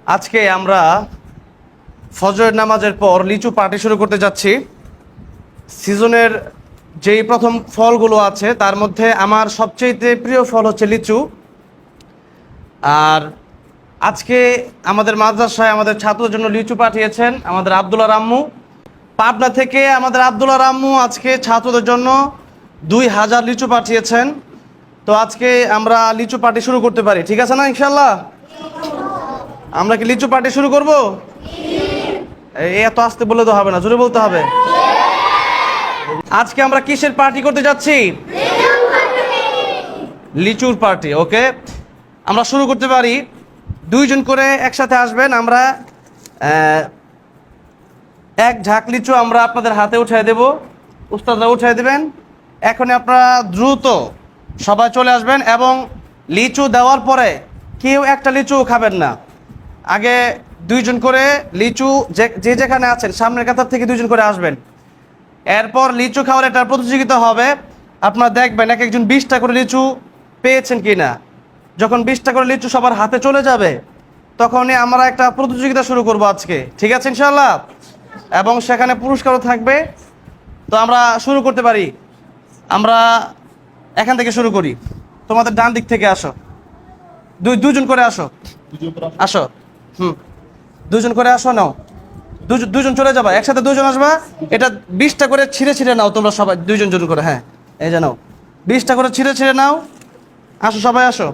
আজকে আমরা ফজরের নামাজের পর লিচু পার্টি শুরু করতে যাচ্ছি। সিজনের যেই প্রথম ফলগুলো আছে তার মধ্যে আমার সবচেয়ে প্রিয় ফল হচ্ছে লিচু। আর আজকে আমাদের মাদ্রাসায় আমাদের ছাত্রদের জন্য লিচু পাঠিয়েছেন আমাদের আব্দুল্লাহ রাম্মু। পাবনা থেকে আমাদের আব্দুল্লাহ রাম্মু আজকে ছাত্রদের জন্য 2000 লিচু পাঠিয়েছেন। তো আজকে আমরা লিচু পার্টি শুরু করতে পারি, ঠিক আছে না? ইনশাল্লাহ আমরা কি লিচু পার্টি শুরু করব? এত আস্তে বলে তো হবে না, জোরে বলতে হবে। আজকে আমরা কিসের পার্টি করতে যাচ্ছি? লিচুর পার্টি। ওকে, আমরা শুরু করতে পারি। 2 জন করে একসাথে আসবেন। আমরা এক ঝাঁক লিচু আমরা আপনাদের হাতে উঠাই দেব, উস্তাদরা উঠাই দেবেন। এখন আপনারা দ্রুত সবাই চলে আসবেন এবং লিচু দেওয়ার পরে কেউ একটা লিচু খাবেন না। আগে 2 জন করে লিচু যে যেখানে আছেন সামনের কাতার থেকে 2 জন করে আসবেন। এরপর লিচু খাওয়ার একটা প্রতিযোগিতা হবে। আপনারা দেখবেন এক একজন 20টা করে লিচু পেয়েছেন কিনা। যখন 20টা করে লিচু সবার হাতে চলে যাবে তখনই আমরা একটা প্রতিযোগিতা শুরু করব আজকে, ঠিক আছে ইনশাআল্লাহ? এবং সেখানে পুরস্কারও থাকবে। তো আমরা শুরু করতে পারি। আমরা এখান থেকে শুরু করি। তোমাদের ডান দিক থেকে আসো, 2 জন করে আসো, আসো। 2 জন করে আসো। নাও, 2 জন চলে যাবা, একসাথে 2 জন আসবা। এটা 20টা করে ছিঁড়ে নাও তোমরা সবাই, 2 জন করে। হ্যাঁ, এই যে নাও, 20টা করে ছিঁড়ে নাও। আসো সবাই আসো।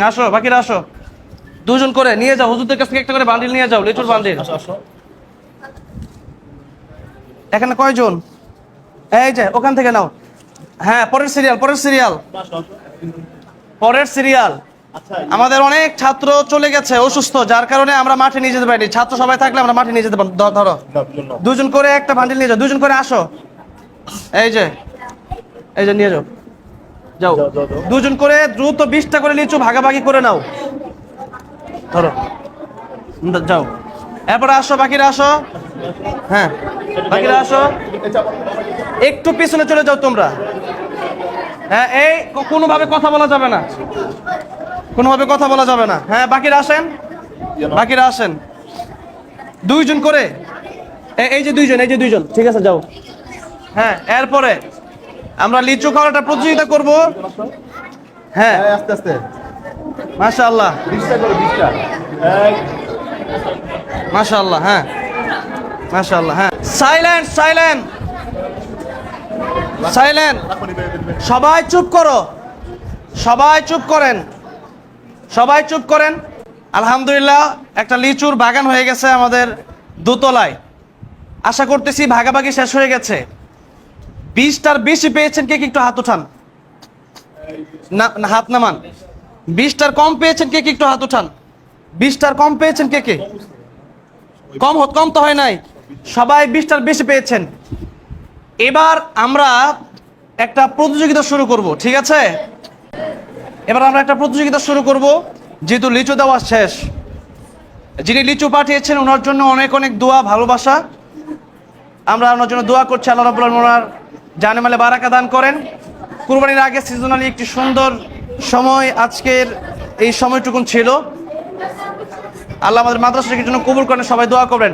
আসো, বাকিরা আসো। 2 জন করে নিয়ে যাও, হুজুরদের কাছ থেকে একটা করে বান্ডিল নিয়ে যাও, লিচুর বান্ডিল। এখানে কয়জন? এই যে ওখান থেকে নাও। হ্যাঁ, পরের সিরিয়াল। আমাদের অনেক ছাত্র চলে গেছে অসুস্থ, যার কারণে আমরা মাঠে নিয়ে যেতে পারিনি। ছাত্র সবাই থাকলে আমরা মাঠে নিয়ে যেতে পারি। ধরো 2 জন করে একটা বান্ডিল নিয়ে যাও, 2 জন করে আসো। এই যে নিয়ে যাও, যাও। 2 জন করে দ্রুত 20টা করে লিচু ভাগাভাগি করে নাও। ধরো, যাও। এরপরে আসো, বাকিরা আসো। হ্যাঁ, বাকিরা আসো। একটু পিছনে চলে যাও তোমরা। হ্যাঁ, এই কোনোভাবে কথা বলা যাবে না, কোনোভাবে কথা বলা যাবে না। হ্যাঁ, বাকিরা আসেন। 2 জন করে। এই যে 2 জন, ঠিক আছে, যাও। হ্যাঁ, এরপরে আমরা লিচু খাওয়ার একটা প্রতিযোগিতা করব। হ্যাঁ, আস্তে আস্তে। মাশাআল্লাহ, 20টা করে, 20টা। মাশাআল্লাহ। হ্যাঁ, মাশাআল্লাহ। হ্যাঁ, সাইলেন্ট। সবাই চুপ করো, সবাই চুপ করেন। আলহামদুলিল্লাহ, একটা লিচুর বাগান হয়ে গেছে আমাদের দোতলায়। আশা করতেছি ভাগাভাগি শেষ হয়ে গেছে। 20টার বেশি পেয়েছেন কে? একটু হাত উঠান। না, হাত নামান। 20টার কম পেয়েছেন কে? একটু হাত উঠান। 20টার কম পেয়েছেন কে? কম তো হয় নাই, সবাই 20টার বেশি পেয়েছেন। এবার আমরা একটা প্রতিযোগিতা শুরু করব, ঠিক আছে? যেহেতু লিচু দেওয়া শেষ, যিনি লিচু পাঠিয়েছেন ওনার জন্য অনেক অনেক দোয়া, ভালোবাসা। আমরা ওনার জন্য দোয়া করছি, আল্লাহ রাব্বুল আলামিন ওনার জানে মালে বারাকা দান করেন। কুরবানির আগে সিজনালি একটি সুন্দর সময় আজকের এই সময়টুকুন ছিল। আল্লাহ আমাদের মাদ্রাসাকে জন্য কবুল করেন, সবাই দোয়া করবেন।